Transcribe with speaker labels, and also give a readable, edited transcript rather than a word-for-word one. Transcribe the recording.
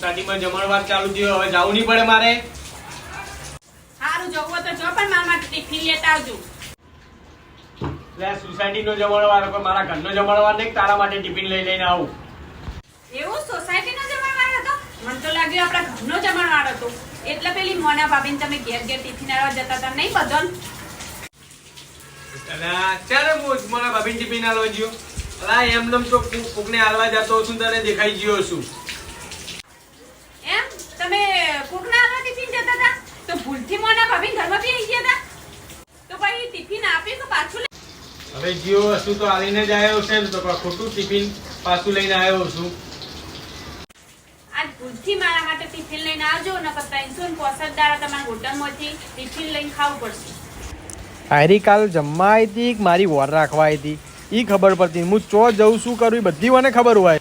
Speaker 1: સોસાયટીમાં જમણવાર ચાલુ થયો, હવે જવું નહીં પડે મારે.
Speaker 2: સારું જવું તો જો, પણ મારા માટે ટિફિન લેતા આવજો.
Speaker 1: એટલે સોસાયટીનો જમણવાર પણ મારા ઘરનો જમણવાર નહીં, તારા માટે ટિફિન લઈને આવું.
Speaker 2: એવું સોસાયટીનો જમણવાર હતો? મને તો લાગ્યું આપણા ઘરનો જમણવાર હતો. એટલે પેલી મોના ભાભીને તમે ઘેર ઘેર ટિફિન આલવા જતા હતા નહીં બધન?
Speaker 1: ચાલે હું મારા ભાભીને ટિફિન આલવા ગયો. એમ તો કોકને આલવા જતો છું, તને દેખાઈ ગયો છું.
Speaker 2: એમ તમે કોકના આલવા ટિફિન જતા હતા તો ભૂલથી મોના ભાભી ઘરમાં બી આવી ગયા હતા? તો પછી ટિફિન આપી કે પાછું
Speaker 1: હવે જીઓ વસ્તુ તો આલીને જ આવ્યો છે, તો ખોટું ટિફિન પાછું લઈને આવ્યો છું.
Speaker 2: આજ ભૂલથી મારા માટે ટિફિન લઈને આવજો, નકર 365 દાડા તમારા હોટલમાંથી ટિફિન લઈને ખાવું પડશે.
Speaker 3: આયરી કાલ જમવા આવી હતી, મારી વોર રાખવા આવી હતી, એ ખબર પડતી. હું ચો જઉં શું કરું એ બધી મને ખબર હોય.